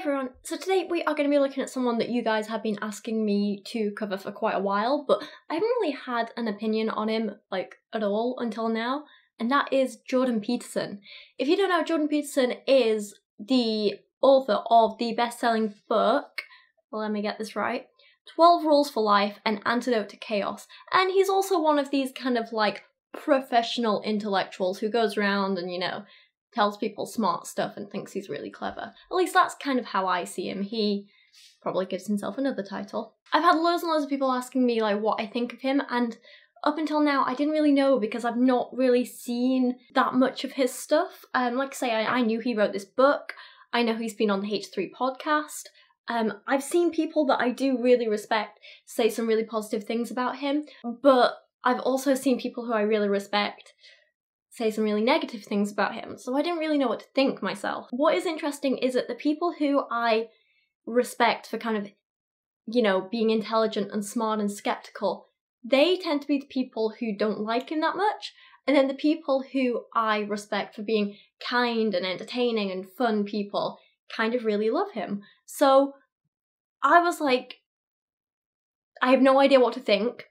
everyone, so today we are going to be looking at someone that you guys have been asking me to cover for quite a while, but I haven't really had an opinion on him, like, at all until now, and that is Jordan Peterson. If you don't know, Jordan Peterson is the author of the best-selling book, well, let me get this right, 12 Rules for Life, An Antidote to Chaos, and he's also one of these kind of, like, professional intellectuals who goes around and, you know, tells people smart stuff and thinks he's really clever. At least that's kind of how I see him. He probably gives himself another title. I've had loads and loads of people asking me like what I think of him, and up until now I didn't really know because I've not really seen that much of his stuff. Like I say, I knew he wrote this book. I know he's been on the H3 podcast. I've seen people that I do really respect say some really positive things about him, but I've also seen people who I really respect say some really negative things about him, so I didn't really know what to think myself. What is interesting is that the people who I respect for kind of, you know, being intelligent and smart and skeptical, they tend to be the people who don't like him that much, and then the people who I respect for being kind and entertaining and fun people kind of really love him. So I was like, I have no idea what to think.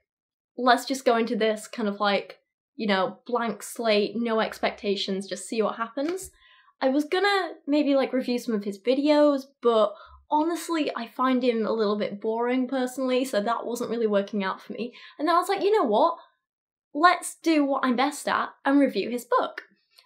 Let's just go into this kind of like, you know, blank slate, no expectations, just see what happens. I was gonna maybe like review some of his videos, but honestly I find him a little bit boring personally, so that wasn't really working out for me. And then I was like, you know what? Let's do what I'm best at and review his book.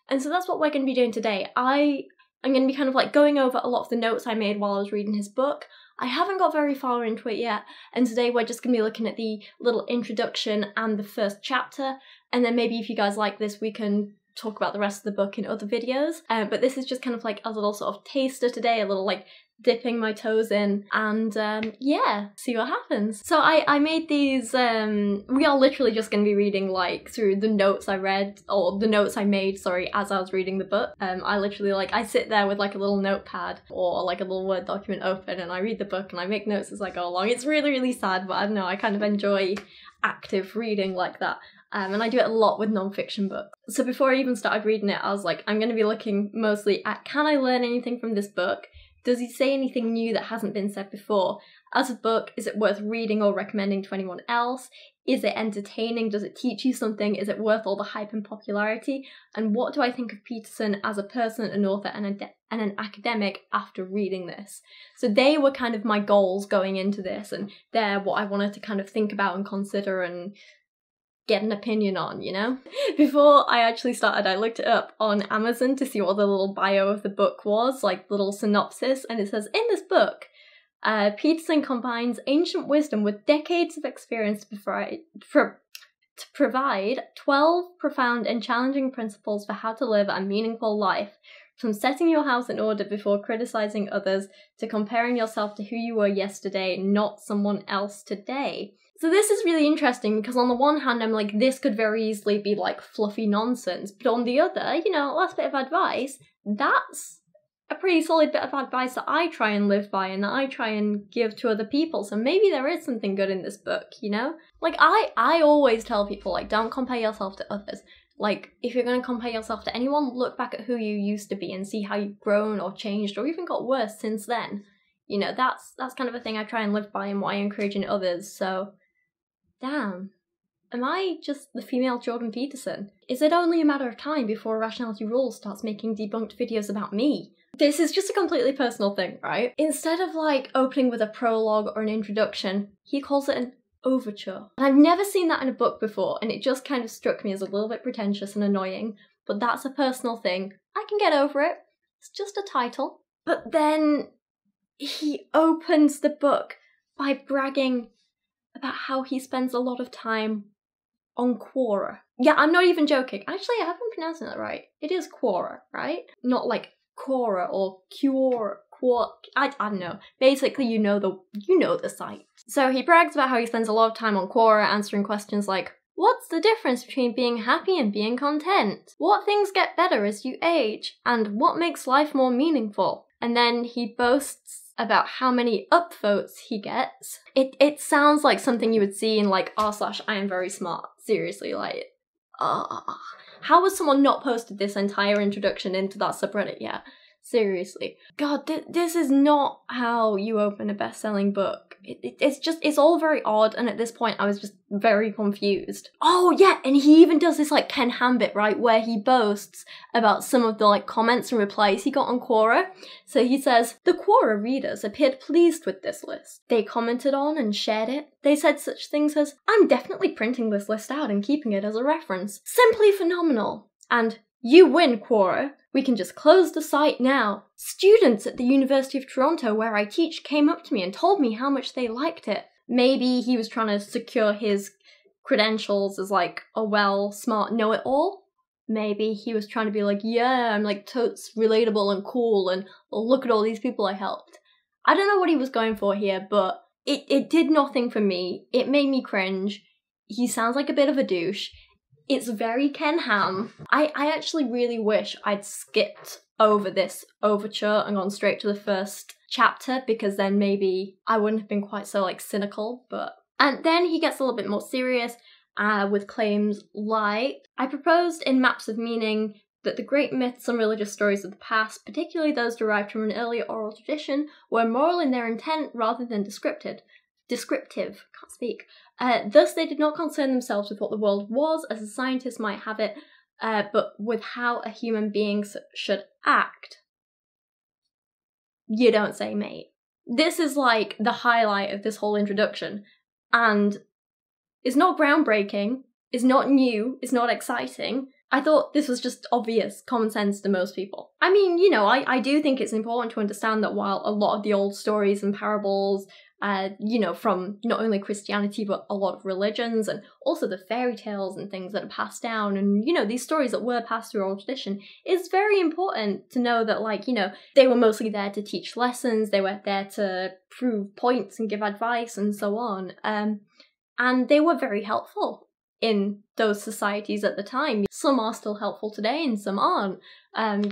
And so that's what we're gonna be doing today. I'm gonna be kind of like going over a lot of the notes I made while I was reading his book. I haven't got very far into it yet, and today we're just going to be looking at the little introduction and the first chapter, and then maybe if you guys like this we can talk about the rest of the book in other videos. But this is just kind of like a little sort of taster today, a little like dipping my toes in, and yeah, see what happens. So I made these, we are literally just going to be reading like through the notes I read, or the notes I made, sorry, as I was reading the book. I literally like, I sit there with like a little notepad or like a little Word document open and I read the book and I make notes as I go along. It's really, really sad, but I don't know, I kind of enjoy active reading like that. And I do it a lot with non-fiction books. So before I even started reading it, I was like, I'm going to be looking mostly at, can I learn anything from this book? Does he say anything new that hasn't been said before? As a book, is it worth reading or recommending to anyone else? Is it entertaining? Does it teach you something? Is it worth all the hype and popularity? And what do I think of Peterson as a person, an author, and an academic after reading this? So they were kind of my goals going into this, and they're what I wanted to kind of think about and consider and get an opinion on, you know? Before I actually started, I looked it up on Amazon to see what the little bio of the book was, like little synopsis, and it says, in this book, Peterson combines ancient wisdom with decades of experience to provide 12 profound and challenging principles for how to live a meaningful life, from setting your house in order before criticizing others to comparing yourself to who you were yesterday, not someone else today. So this is really interesting because on the one hand I'm like, this could very easily be like fluffy nonsense, but on the other, you know, last bit of advice, that's a pretty solid bit of advice that I try and live by and that I try and give to other people, so maybe there is something good in this book, you know? Like I always tell people, like, don't compare yourself to others. Like, if you're going to compare yourself to anyone, look back at who you used to be and see how you've grown or changed or even got worse since then. You know, that's kind of a thing I try and live by and what I encourage in others, so damn. Am I just the female Jordan Peterson? Is it only a matter of time before Rationality Rules starts making debunked videos about me? This is just a completely personal thing, right? Instead of like opening with a prologue or an introduction, he calls it an overture. And I've never seen that in a book before, and it just kind of struck me as a little bit pretentious and annoying, but that's a personal thing. I can get over it. It's just a title. But then he opens the book by bragging about how he spends a lot of time on Quora. Yeah, I'm not even joking. Actually, I haven't been pronouncing that right. It is Quora, right? Not like Quora or Quora. I don't know. Basically, you know the site. So he brags about how he spends a lot of time on Quora answering questions like, what's the difference between being happy and being content? What things get better as you age? And what makes life more meaningful? And then he boasts about how many upvotes he gets. It sounds like something you would see in like r/I am very smart. Seriously, like, how has someone not posted this entire introduction into that subreddit yet? Seriously. God, this is not how you open a best-selling book. It's all very odd, and at this point I was just very confused. Oh yeah, and he even does this like Ken Ham bit, right, where he boasts about some of the like comments and replies he got on Quora. So he says, the Quora readers appeared pleased with this list. They commented on and shared it. They said such things as, I'm definitely printing this list out and keeping it as a reference. Simply phenomenal. And you win, Quora. We can just close the site now. Students at the University of Toronto where I teach came up to me and told me how much they liked it. Maybe he was trying to secure his credentials as like a smart know-it-all. Maybe he was trying to be like, yeah, I'm like totes relatable and cool and look at all these people I helped. I don't know what he was going for here, but it did nothing for me. It made me cringe. He sounds like a bit of a douche. It's very Ken Ham. I actually really wish I'd skipped over this overture and gone straight to the first chapter, because then maybe I wouldn't have been quite so like cynical. And then he gets a little bit more serious with claims like, I proposed in Maps of Meaning that the great myths and religious stories of the past, particularly those derived from an earlier oral tradition, were moral in their intent rather than descriptive, can't speak. Thus they did not concern themselves with what the world was, as a scientist might have it, but with how a human being should act. You don't say, mate. This is like the highlight of this whole introduction, and it's not groundbreaking, it's not new, it's not exciting. I thought this was just obvious common sense to most people. I mean, you know, I do think it's important to understand that while a lot of the old stories and parables, you know, from not only Christianity but a lot of religions, and also the fairy tales and things that are passed down, and, you know, these stories that were passed through oral tradition, it's very important to know that, like, you know, they were mostly there to teach lessons, they were there to prove points and give advice and so on, and they were very helpful in those societies at the time. Some are still helpful today and some aren't.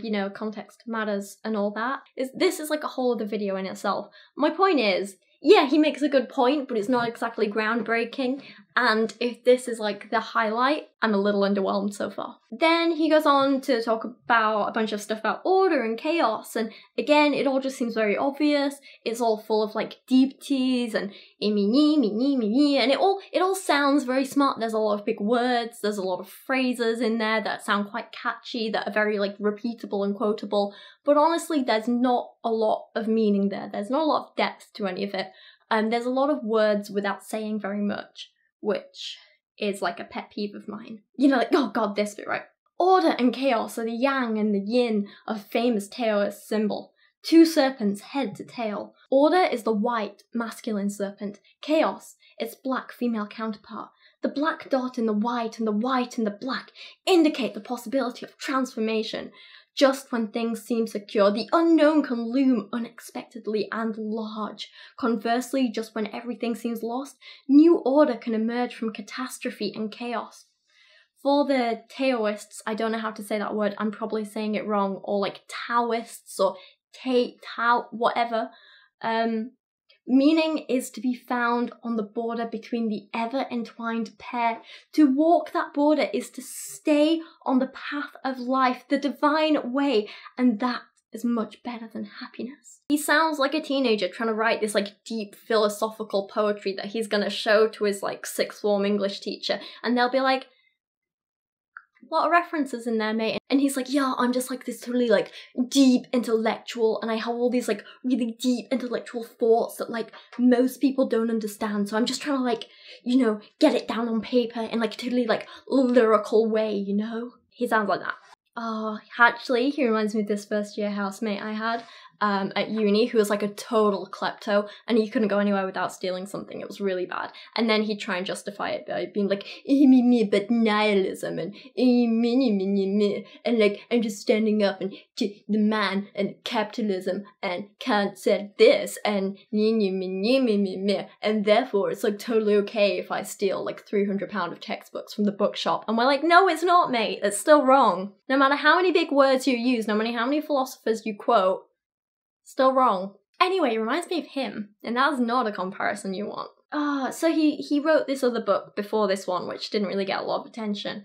You know, context matters and all that. This is like a whole other video in itself. My point is, yeah, he makes a good point, but it's not exactly groundbreaking, and if this is like the highlight, I'm a little underwhelmed so far. Then he goes on to talk about a bunch of stuff about order and chaos, and again, it all just seems very obvious. It's all full of like deepties and me, and it all sounds very smart. There's a lot of big words, there's a lot of phrases in there that sound quite catchy, that are very like repeatable and quotable, but honestly, there's not a lot of meaning there. There's not a lot of depth to any of it. There's a lot of words without saying very much, which is like a pet peeve of mine. You know, like, oh god, this bit, right? Order and chaos are the yang and the yin of famous Taoist symbol. Two serpents head to tail. Order is the white, masculine serpent. Chaos, its black female counterpart. The black dot in the white and the white in the black indicate the possibility of transformation. Just when things seem secure, the unknown can loom unexpectedly and large. Conversely, just when everything seems lost, new order can emerge from catastrophe and chaos. For the Taoists, I don't know how to say that word, I'm probably saying it wrong, or like Taoists, or Tao, whatever. Meaning is to be found on the border between the ever-entwined pair. To walk that border is to stay on the path of life, the divine way, and that is much better than happiness. He sounds like a teenager trying to write this like deep philosophical poetry that he's gonna show to his like sixth form English teacher, and they'll be like, a lot of references in there, mate. And he's like, yeah, I'm just like this totally like deep intellectual, and I have all these like really deep intellectual thoughts that like most people don't understand, so I'm just trying to like, you know, get it down on paper in like a totally like lyrical way, you know? He sounds like that. Oh, actually, he reminds me of this first year housemate I had at uni, who was like a total klepto, and he couldn't go anywhere without stealing something. It was really bad. And then he'd try and justify it by being like, but nihilism, and and like, I'm just standing up and to the man and capitalism and can't said this, and and therefore it's like totally okay if I steal like £300 of textbooks from the bookshop. And we're like, no, it's not, mate. It's still wrong. No matter how many big words you use, no matter how many philosophers you quote, still wrong. Anyway, it reminds me of him, and that's not a comparison you want. So he wrote this other book before this one, which didn't really get a lot of attention.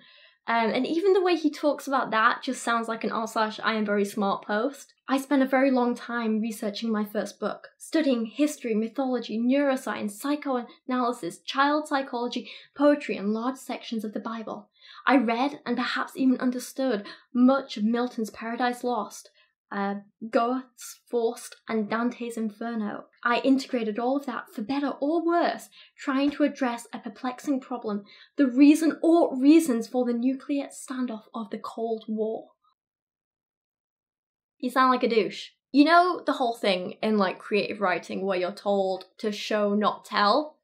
And even the way he talks about that just sounds like an r/I am very smart post. I spent a very long time researching my first book, studying history, mythology, neuroscience, psychoanalysis, child psychology, poetry, and large sections of the Bible. I read and perhaps even understood much of Milton's Paradise Lost, Goethe's Faust, and Dante's Inferno. I integrated all of that, for better or worse, trying to address a perplexing problem, the reason or reasons for the nuclear standoff of the Cold War. You sound like a douche. You know the whole thing in like creative writing where you're told to show, not tell?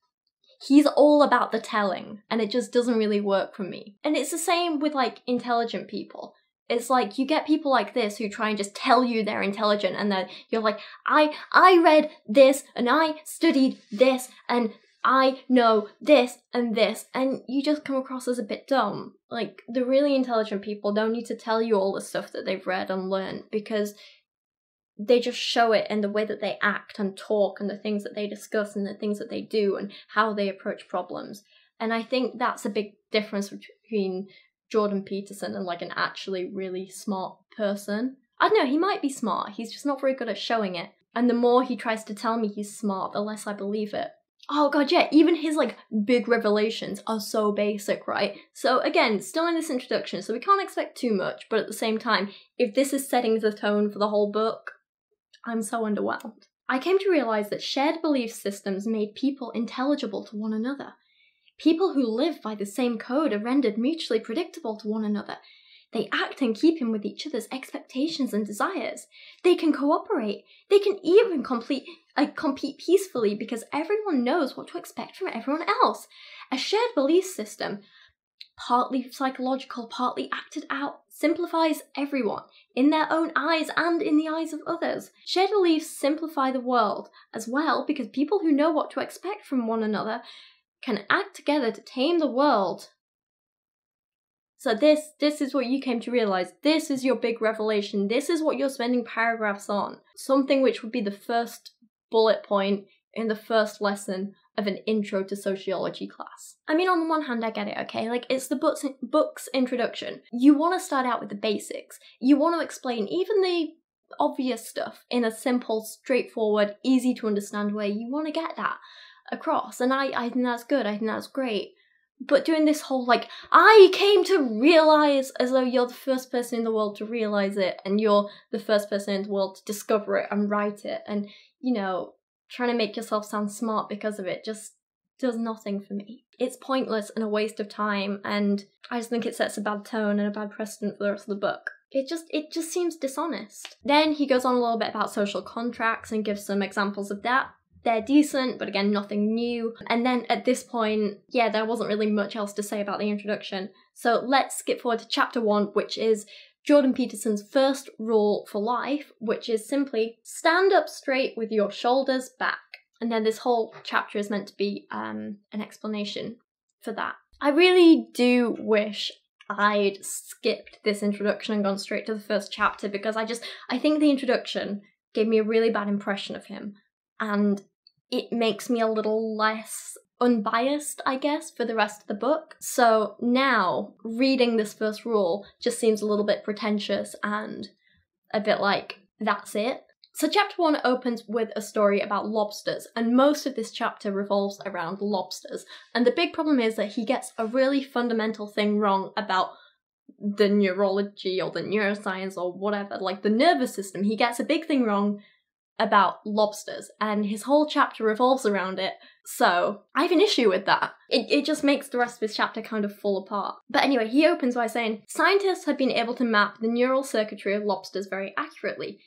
He's all about the telling, and it just doesn't really work for me. And it's the same with like intelligent people. It's like you get people like this who try and just tell you they're intelligent, and then you're like, I read this and I studied this and I know this, and you just come across as a bit dumb. Like, the really intelligent people don't need to tell you all the stuff that they've read and learned, because they just show it in the way that they act and talk and the things that they discuss and the things that they do and how they approach problems. And I think that's a big difference between Jordan Peterson and like an actually really smart person. I don't know, he might be smart, he's just not very good at showing it. And the more he tries to tell me he's smart, the less I believe it. Oh god, yeah, even his like big revelations are so basic, right? So again, still in this introduction, so we can't expect too much, but at the same time, if this is setting the tone for the whole book, I'm so underwhelmed. I came to realise that shared belief systems made people intelligible to one another. People who live by the same code are rendered mutually predictable to one another. They act in keeping with each other's expectations and desires. They can cooperate. They can even compete peacefully because everyone knows what to expect from everyone else. A shared belief system, partly psychological, partly acted out, simplifies everyone, in their own eyes and in the eyes of others. Shared beliefs simplify the world as well because people who know what to expect from one another can act together to tame the world. So this is what you came to realise. This is your big revelation. This is what you're spending paragraphs on. Something which would be the first bullet point in the first lesson of an intro to sociology class. I mean, on the one hand, I get it, okay? Like, it's the book's introduction. You want to start out with the basics. You want to explain even the obvious stuff in a simple, straightforward, easy to understand way. You want to get that across. And I think that's good. I think that's great. But doing this whole, like, I came to realise, as though you're the first person in the world to realise it, and you're the first person in the world to discover it and write it, and, you know, trying to make yourself sound smart because of it just does nothing for me. It's pointless and a waste of time, and I just think it sets a bad tone and a bad precedent for the rest of the book. It just seems dishonest. Then he goes on a little bit about social contracts and gives some examples of that. They're decent, but again, nothing new. And then at this point, yeah, there wasn't really much else to say about the introduction. So let's skip forward to chapter 1, which is Jordan Peterson's first rule for life, which is simply stand up straight with your shoulders back. And then this whole chapter is meant to be an explanation for that. I really do wish I'd skipped this introduction and gone straight to the first chapter, because I think the introduction gave me a really bad impression of him. And it makes me a little less unbiased, I guess, for the rest of the book. So now, reading this first rule just seems a little bit pretentious and a bit like, that's it. So chapter 1 opens with a story about lobsters, and most of this chapter revolves around lobsters. And the big problem is that he gets a really fundamental thing wrong about the neurology or the neuroscience or whatever, like the nervous system. He gets a big thing wrong about lobsters, and his whole chapter revolves around it, so I have an issue with that. It just makes the rest of his chapter kind of fall apart. But anyway, he opens by saying, scientists have been able to map the neural circuitry of lobsters very accurately.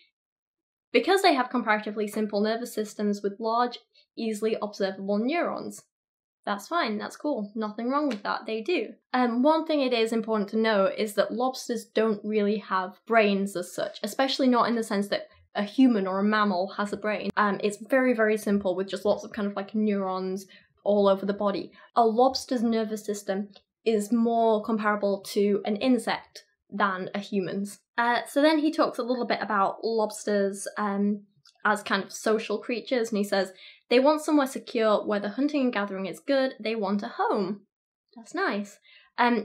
Because they have comparatively simple nervous systems with large, easily observable neurons. That's fine, that's cool, nothing wrong with that, they do. One thing it is important to know is that lobsters don't really have brains as such, especially not in the sense that a human or a mammal has a brain. It's very, very simple with just lots of kind of like neurons all over the body. A lobster's nervous system is more comparable to an insect than a human's. So then he talks a little bit about lobsters as kind of social creatures, and he says, they want somewhere secure where the hunting and gathering is good, they want a home. That's nice.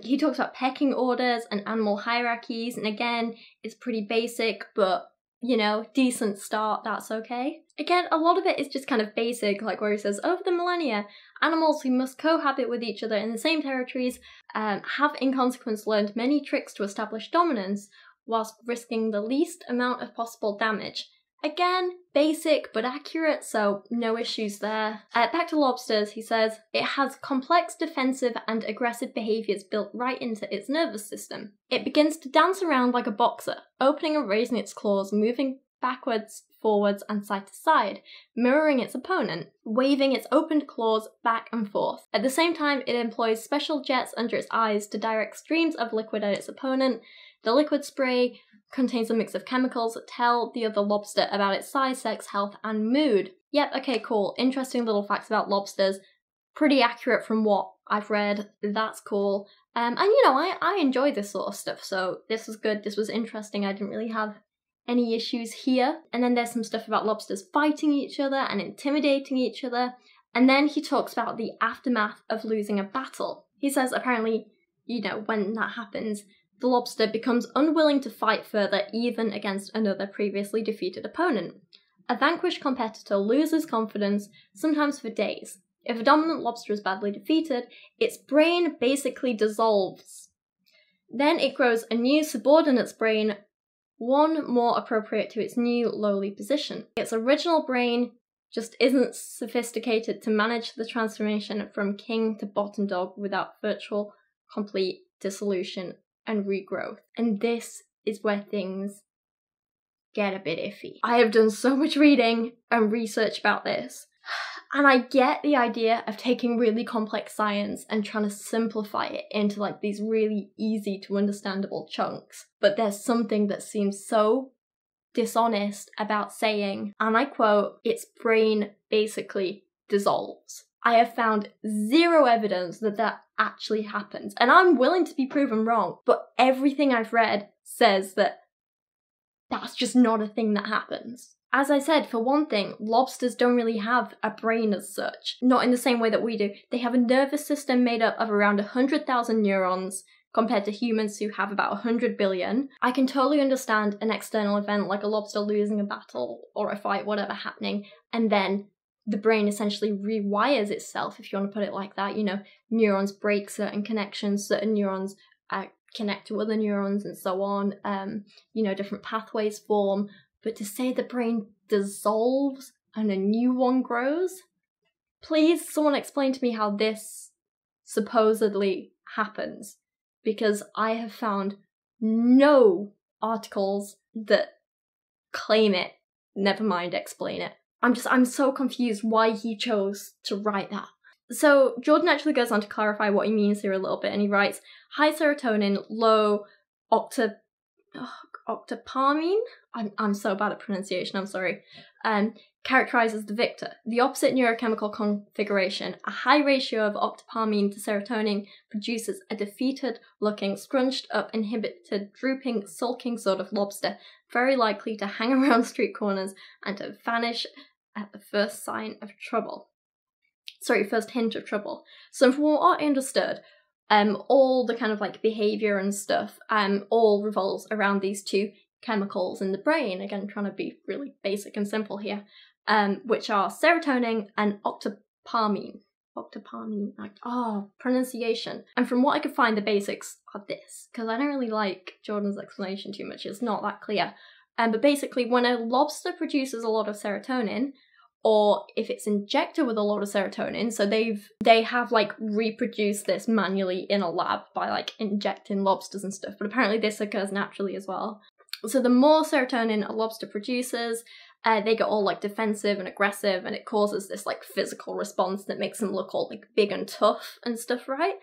He talks about pecking orders and animal hierarchies, and again, it's pretty basic, but, you know, decent start, that's okay. Again, a lot of it is just kind of basic, like where he says, over the millennia, animals who must cohabit with each other in the same territories have in consequence learned many tricks to establish dominance, whilst risking the least amount of possible damage. Again, basic but accurate, so no issues there. Back to lobsters, he says, it has complex defensive and aggressive behaviours built right into its nervous system. It begins to dance around like a boxer, opening and raising its claws, moving backwards, forwards and side to side, mirroring its opponent, waving its opened claws back and forth. At the same time, it employs special jets under its eyes to direct streams of liquid at its opponent. The liquid spray contains a mix of chemicals that tell the other lobster about its size, sex, health, and mood. Yep, okay, cool. Interesting little facts about lobsters. Pretty accurate from what I've read. That's cool. And you know, I enjoy this sort of stuff, so this was good, this was interesting. I didn't really have any issues here. And then there's some stuff about lobsters fighting each other and intimidating each other. And then he talks about the aftermath of losing a battle. He says apparently, you know, when that happens, the lobster becomes unwilling to fight further even against another previously defeated opponent. A vanquished competitor loses confidence, sometimes for days. If a dominant lobster is badly defeated, its brain basically dissolves. Then it grows a new subordinate's brain, one more appropriate to its new lowly position. Its original brain just isn't sophisticated to manage the transformation from king to bottom dog without virtual complete dissolution and regrowth. And this is where things get a bit iffy. I have done so much reading and research about this, and I get the idea of taking really complex science and trying to simplify it into like these really easy to understandable chunks, but there's something that seems so dishonest about saying, and I quote, its brain basically dissolves. I have found zero evidence that that actually happens, and I'm willing to be proven wrong, but everything I've read says that that's just not a thing that happens. As I said, for one thing, lobsters don't really have a brain as such, not in the same way that we do. They have a nervous system made up of around 100,000 neurons, compared to humans who have about 100 billion. I can totally understand an external event like a lobster losing a battle or a fight, whatever happening, and then the brain essentially rewires itself, if you want to put it like that. You know, neurons break certain connections, certain neurons connect to other neurons and so on. You know, different pathways form. But to say the brain dissolves and a new one grows? Please, someone explain to me how this supposedly happens. Because I have found no articles that claim it. Never mind explain it. I'm so confused why he chose to write that. So Jordan actually goes on to clarify what he means here a little bit, and he writes, high serotonin, low octopamine, I'm so bad at pronunciation, I'm sorry, characterizes the victor. The opposite neurochemical configuration, a high ratio of octopamine to serotonin, produces a defeated-looking, scrunched-up, inhibited, drooping, sulking sort of lobster, very likely to hang around street corners and to vanish at the first sign of trouble. Sorry, first hint of trouble. So from what I understood, all the kind of like behaviour and stuff, all revolves around these two chemicals in the brain. Again, trying to be really basic and simple here, which are serotonin and octopamine. Pronunciation. And from what I could find, the basics are this, because I don't really like Jordan's explanation too much. It's not that clear. But basically, when a lobster produces a lot of serotonin, or if it's injected with a lot of serotonin, so they have like reproduced this manually in a lab by like injecting lobsters and stuff, but apparently this occurs naturally as well. So the more serotonin a lobster produces, they get all like defensive and aggressive, and it causes this like physical response that makes them look all like big and tough and stuff, right?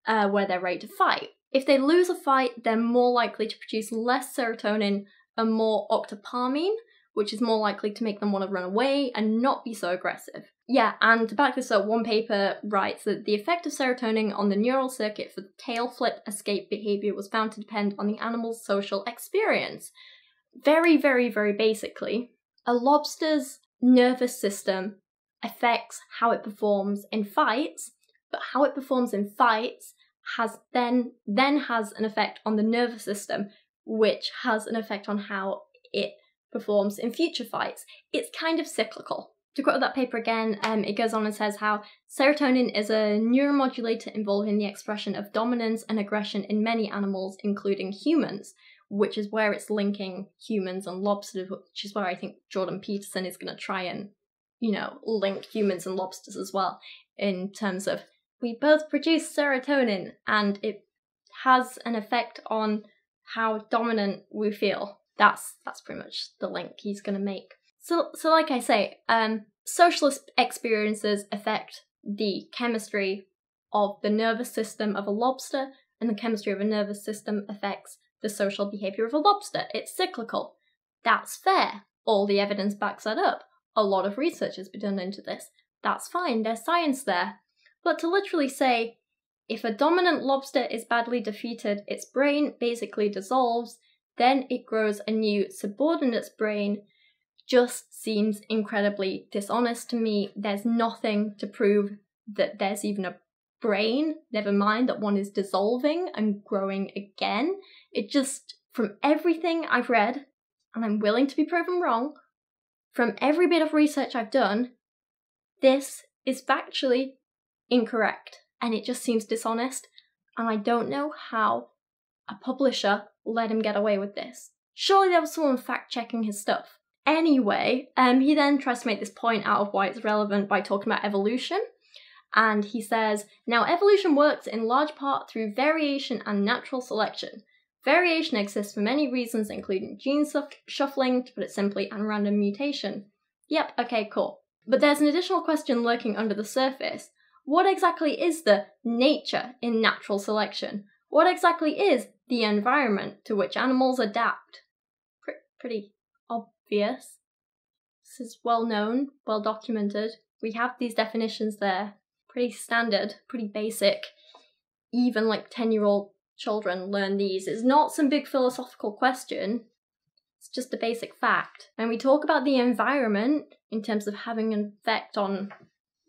Where they're ready to fight. If they lose a fight, they're more likely to produce less serotonin and more octopamine, which is more likely to make them want to run away and not be so aggressive. Yeah, and to back this up, one paper writes that the effect of serotonin on the neural circuit for tail flip escape behaviour was found to depend on the animal's social experience. Very, very, very basically, a lobster's nervous system affects how it performs in fights, but how it performs in fights then has an effect on the nervous system, which has an effect on how it performs in future fights. It's kind of cyclical. To quote that paper again, it goes on and says how serotonin is a neuromodulator involved in the expression of dominance and aggression in many animals, including humans, which is where it's linking humans and lobsters, which is where I think Jordan Peterson is going to try and, link humans and lobsters as well, in terms of we both produce serotonin and it has an effect on how dominant we feel. That's pretty much the link he's going to make. So like I say, social experiences affect the chemistry of the nervous system of a lobster, and the chemistry of a nervous system affects the social behaviour of a lobster. It's cyclical. That's fair. All the evidence backs that up. A lot of research has been done into this. That's fine, there's science there. But to literally say, if a dominant lobster is badly defeated, its brain basically dissolves, then it grows a new subordinate's brain, just seems incredibly dishonest to me. There's nothing to prove that there's even a brain, never mind that one is dissolving and growing again. It just, from everything I've read, and I'm willing to be proven wrong, from every bit of research I've done, this is factually incorrect, and it just seems dishonest, and I don't know how a publisher let him get away with this. Surely there was someone fact-checking his stuff. Anyway, he then tries to make this point out of why it's relevant by talking about evolution, and he says, now evolution works in large part through variation and natural selection. Variation exists for many reasons, including gene shuffling, to put it simply, and random mutation. Yep, okay, cool. But there's an additional question lurking under the surface. What exactly is the nature in natural selection? What exactly is the environment to which animals adapt? Pretty obvious. This is well known, well documented. We have these definitions there. Pretty standard, pretty basic. Even like 10-year-old children learn these. It's not some big philosophical question. It's just a basic fact. And we talk about the environment in terms of having an effect on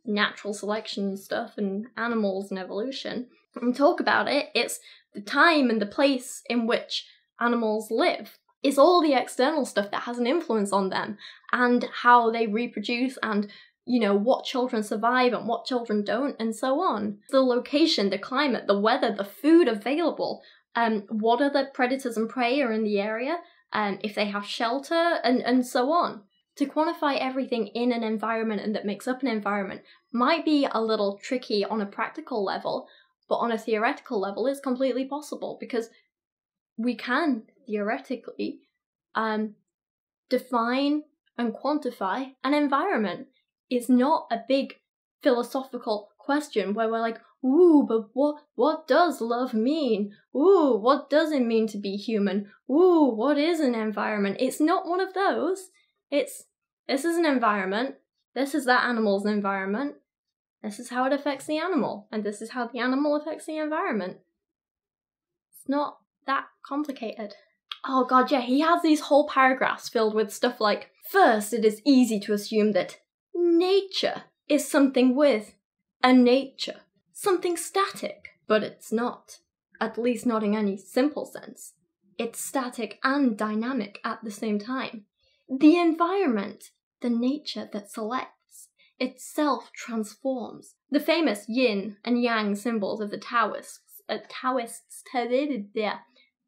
natural selection and stuff and animals and evolution. When we talk about it, it's the time and the place in which animals live. It's all the external stuff that has an influence on them and how they reproduce and, what children survive and what children don't and so on. The location, the climate, the weather, the food available, what other predators and prey are in the area, if they have shelter and so on. To quantify everything in an environment and that makes up an environment might be a little tricky on a practical level, but on a theoretical level it's completely possible because we can theoretically define and quantify an environment. It's not a big philosophical question where we're like, ooh, but what does love mean? Ooh, what does it mean to be human? Ooh, what is an environment? It's not one of those. This is an environment. This is that animal's environment. This is how it affects the animal. And this is how the animal affects the environment. It's not that complicated. Oh god, yeah, he has these whole paragraphs filled with stuff like, first, it is easy to assume that nature is something with a nature. Something static. But it's not. At least not in any simple sense. It's static and dynamic at the same time. The environment, the nature that selects, itself transforms. The famous yin and yang symbols of the Taoists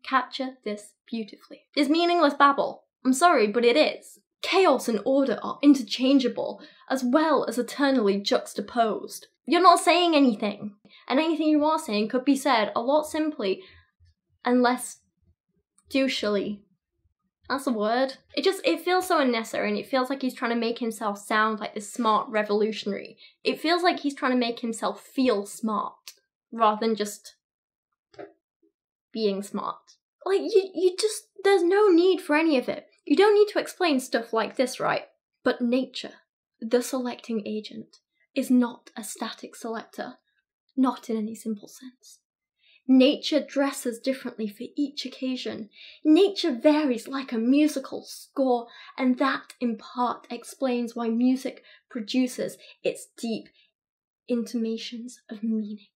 capture this beautifully. It's meaningless babble. I'm sorry, but it is. Chaos and order are interchangeable, as well as eternally juxtaposed. You're not saying anything, and anything you are saying could be said a lot simply and less douchily. That's a word. It feels so unnecessary, and it feels like he's trying to make himself sound like this smart revolutionary. It feels like he's trying to make himself feel smart, rather than just being smart. Like, there's no need for any of it. You don't need to explain stuff like this, right? But nature, the selecting agent, is not a static selector. Not in any simple sense. Nature dresses differently for each occasion. Nature varies like a musical score, and that in part explains why music produces its deep intimations of meaning.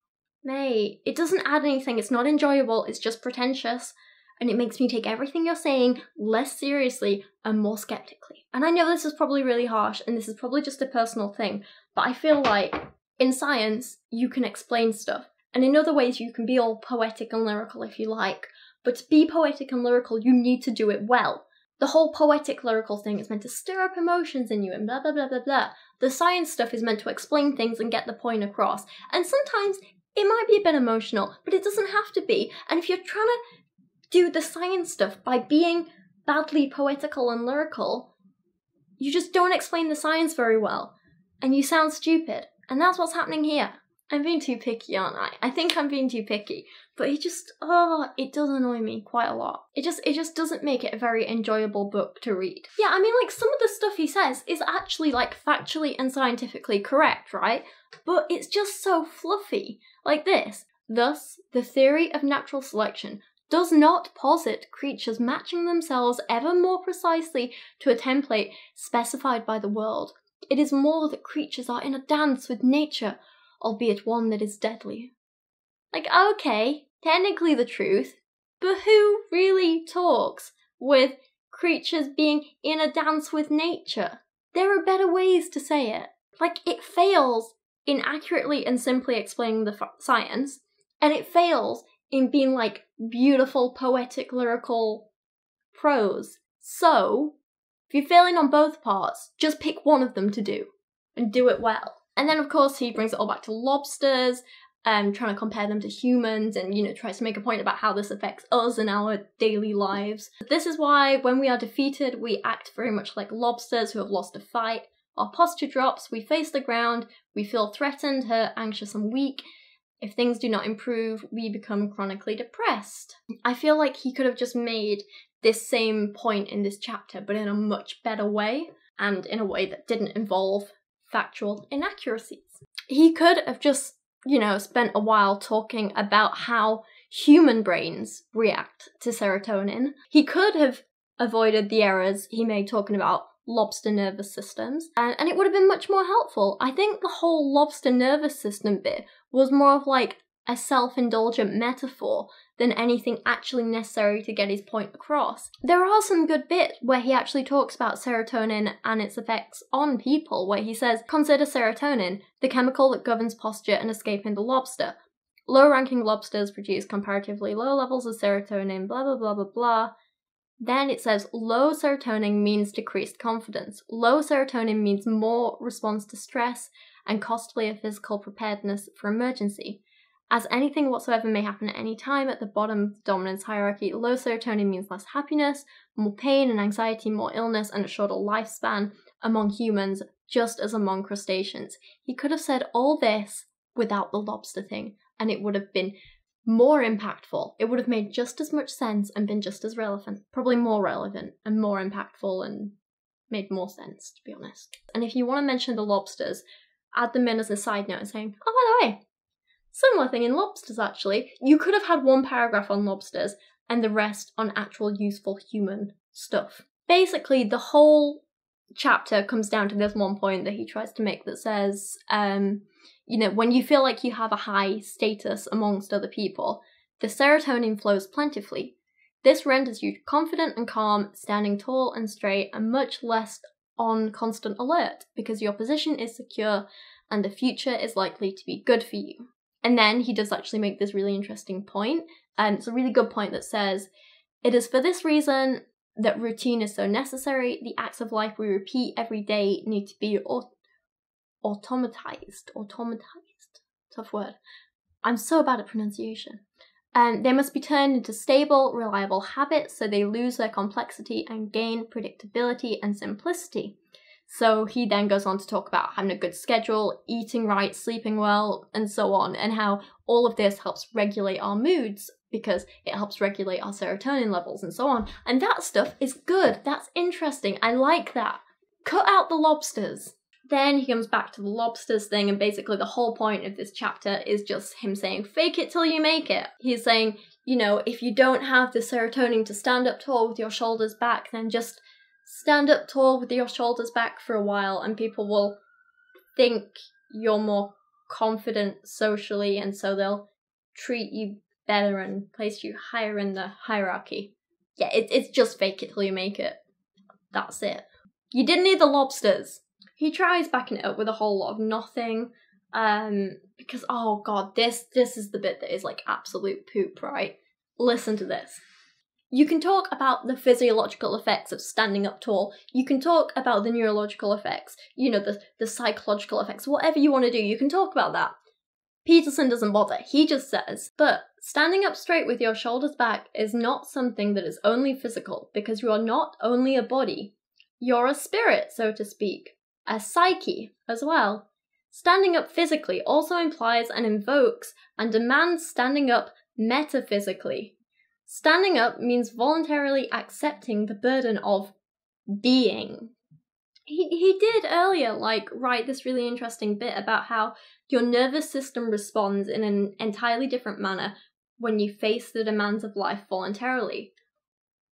Mate, it doesn't add anything, it's not enjoyable, it's just pretentious. And it makes me take everything you're saying less seriously and more skeptically. And I know this is probably really harsh, and this is probably just a personal thing, but I feel like in science, you can explain stuff. And in other ways, you can be all poetic and lyrical if you like. But to be poetic and lyrical, you need to do it well. The whole poetic lyrical thing is meant to stir up emotions in you and blah, blah, blah, blah, blah. The science stuff is meant to explain things and get the point across. And sometimes it might be a bit emotional, but it doesn't have to be. And if you're trying to do the science stuff by being badly poetical and lyrical, you just don't explain the science very well. And you sound stupid. And that's what's happening here. I'm being too picky, aren't I? I think I'm being too picky. But it just, it does annoy me quite a lot. It just doesn't make it a very enjoyable book to read. Yeah, I mean, like, some of the stuff he says is actually, like, factually and scientifically correct, right? But it's just so fluffy. Like this. Thus, the theory of natural selection does not posit creatures matching themselves ever more precisely to a template specified by the world. It is more that creatures are in a dance with nature, albeit one that is deadly. Like, okay, technically the truth, but who really talks with creatures being in a dance with nature? There are better ways to say it. Like, it fails in accurately and simply explaining the science, and it fails in being, like, beautiful, poetic, lyrical prose. So, if you're failing on both parts, just pick one of them to do, and do it well. And then, of course, he brings it all back to lobsters, trying to compare them to humans, and, you know, tries to make a point about how this affects us in our daily lives. This is why, when we are defeated, we act very much like lobsters who have lost a fight. Our posture drops, we face the ground, we feel threatened, hurt, anxious, and weak. If things do not improve, we become chronically depressed. I feel like he could have just made this same point in this chapter, but in a much better way, and in a way that didn't involve factual inaccuracies. He could have just, you know, spent a while talking about how human brains react to serotonin. He could have avoided the errors he made talking about lobster nervous systems, and it would have been much more helpful. I think the whole lobster nervous system bit was more of like a self-indulgent metaphor than anything actually necessary to get his point across. There are some good bits where he actually talks about serotonin and its effects on people, where he says, consider serotonin, the chemical that governs posture and escape in the lobster. Low-ranking lobsters produce comparatively low levels of serotonin, blah blah blah blah blah. Then it says, low serotonin means decreased confidence. Low serotonin means more response to stress and costlier physical preparedness for emergency. As anything whatsoever may happen at any time at the bottom of the dominance hierarchy, low serotonin means less happiness, more pain and anxiety, more illness, and a shorter lifespan among humans, just as among crustaceans. He could have said all this without the lobster thing, and it would have been more impactful. It would have made just as much sense and been just as relevant. Probably more relevant and more impactful and made more sense, to be honest. And if you want to mention the lobsters, add them in as a side note and saying, oh, by the way, similar thing in lobsters, actually. You could have had one paragraph on lobsters and the rest on actual useful human stuff. Basically, the whole chapter comes down to this one point that he tries to make that says, you know, when you feel like you have a high status amongst other people, the serotonin flows plentifully. This renders you confident and calm, standing tall and straight, and much less on constant alert, because your position is secure and the future is likely to be good for you. And then he does actually make this really interesting point, and it's a really good point that says, it is for this reason that routine is so necessary. The acts of life we repeat every day need to be automatized. Tough word. I'm so bad at pronunciation. They must be turned into stable, reliable habits so they lose their complexity and gain predictability and simplicity. So he then goes on to talk about having a good schedule, eating right, sleeping well, and so on, and how all of this helps regulate our moods because it helps regulate our serotonin levels and so on. And that stuff is good. That's interesting. I like that. Cut out the lobsters. Then he comes back to the lobsters thing, and basically the whole point of this chapter is just him saying, fake it till you make it. He's saying, you know, if you don't have the serotonin to stand up tall with your shoulders back, then just stand up tall with your shoulders back for a while and people will think you're more confident socially, and so they'll treat you better and place you higher in the hierarchy. Yeah, it's just fake it till you make it. That's it. You didn't need the lobsters. He tries backing it up with a whole lot of nothing. Because, oh god, this is the bit that is like absolute poop, right? Listen to this. You can talk about the physiological effects of standing up tall. You can talk about the neurological effects, you know, the psychological effects, whatever you want to do, you can talk about that. Peterson doesn't bother. He just says, but standing up straight with your shoulders back is not something that is only physical, because you are not only a body. You're a spirit, so to speak. A psyche as well. Standing up physically also implies and invokes and demands standing up metaphysically. Standing up means voluntarily accepting the burden of being. He did earlier, like, write this really interesting bit about how your nervous system responds in an entirely different manner when you face the demands of life voluntarily.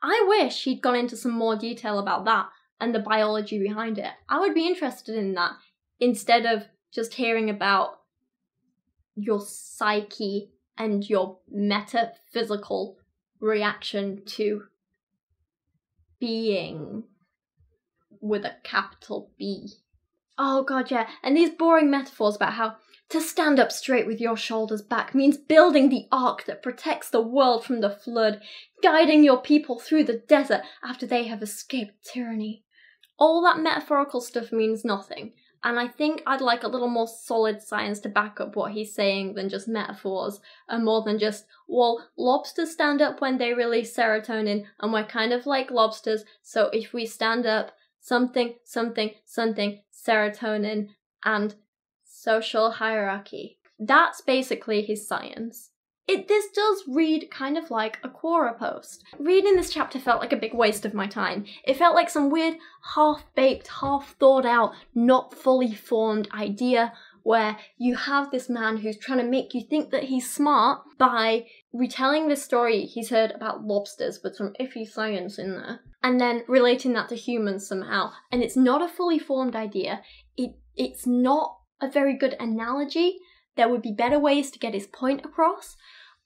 I wish he'd gone into some more detail about that and the biology behind it. I would be interested in that instead of just hearing about your psyche and your metaphysical reaction to being with a capital B. Oh god, yeah, and these boring metaphors about how to stand up straight with your shoulders back means building the ark that protects the world from the flood, guiding your people through the desert after they have escaped tyranny. All that metaphorical stuff means nothing, and I think I'd like a little more solid science to back up what he's saying than just metaphors, and more than just, well, lobsters stand up when they release serotonin, and we're kind of like lobsters, so if we stand up, something, something, something, serotonin, and social hierarchy. That's basically his science. This does read kind of like a Quora post. Reading this chapter felt like a big waste of my time. It felt like some weird, half-baked, half-thought-out, not fully formed idea where you have this man who's trying to make you think that he's smart by retelling this story he's heard about lobsters with some iffy science in there, and then relating that to humans somehow. And it's not a fully formed idea. It's not a very good analogy. There would be better ways to get his point across.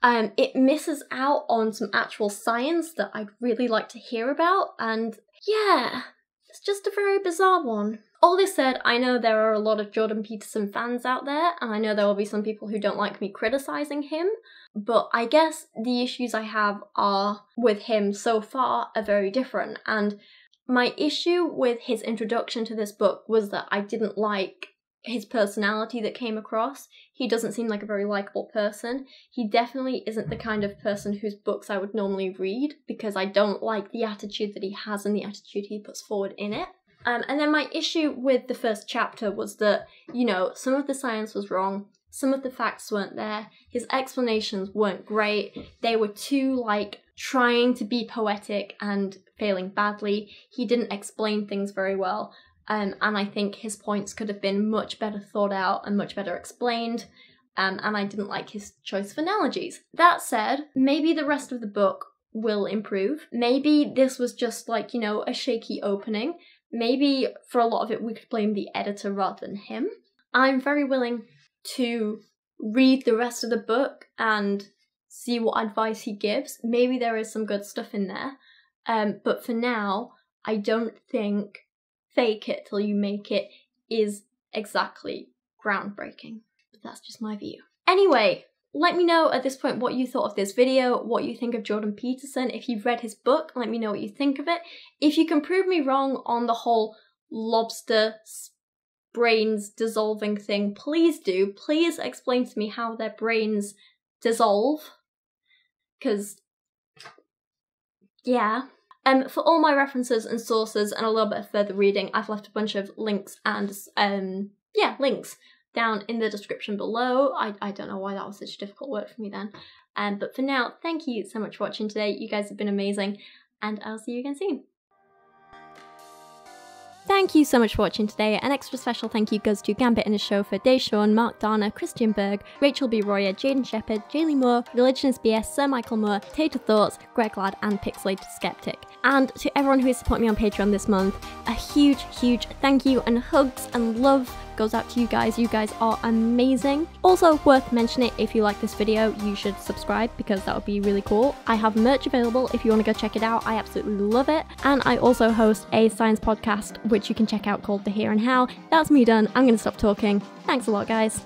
It misses out on some actual science that I'd really like to hear about, and yeah, it's just a very bizarre one. All this said, I know there are a lot of Jordan Peterson fans out there, and I know there will be some people who don't like me criticising him, but I guess the issues I have are with him so far are very different, and my issue with his introduction to this book was that I didn't like his personality that came across. He doesn't seem like a very likable person. He definitely isn't the kind of person whose books I would normally read, because I don't like the attitude that he has and the attitude he puts forward in it. And then my issue with the first chapter was that, you know, some of the science was wrong, some of the facts weren't there, his explanations weren't great, they were too, like, trying to be poetic and failing badly. He didn't explain things very well. And I think his points could have been much better thought out and much better explained, and I didn't like his choice of analogies. That said, maybe the rest of the book will improve. Maybe this was just like, you know, a shaky opening. Maybe for a lot of it we could blame the editor rather than him. I'm very willing to read the rest of the book and see what advice he gives. Maybe there is some good stuff in there, but for now, I don't think fake it till you make it is exactly groundbreaking. But that's just my view. Anyway, let me know at this point what you thought of this video, what you think of Jordan Peterson. If you've read his book, let me know what you think of it. If you can prove me wrong on the whole lobster brains dissolving thing, please do. Please explain to me how their brains dissolve. Because, yeah. For all my references and sources and a little bit of further reading, I've left a bunch of links and, links down in the description below. I don't know why that was such a difficult word for me then. But for now, thank you so much for watching today. You guys have been amazing, and I'll see you again soon. Thank you so much for watching today. An extra special thank you goes to Gambit and his Chauffeur, Deshauwn, Mark Dauner, Christian Berg, Rachel B. Royer, Jadeon Sheppard, Jaylee Moore, Religion is BS, Sir Michael Moore, TaterThoughts, Greg Ladd, and Pixelated Skeptic. And to everyone who has supported me on Patreon this month, a huge, huge thank you and hugs and love goes out to you guys. You guys are amazing. Also worth mentioning, if you like this video, you should subscribe because that would be really cool. I have merch available if you want to go check it out. I absolutely love it. And I also host a science podcast, which you can check out, called The Here and How. That's me done. I'm going to stop talking. Thanks a lot, guys.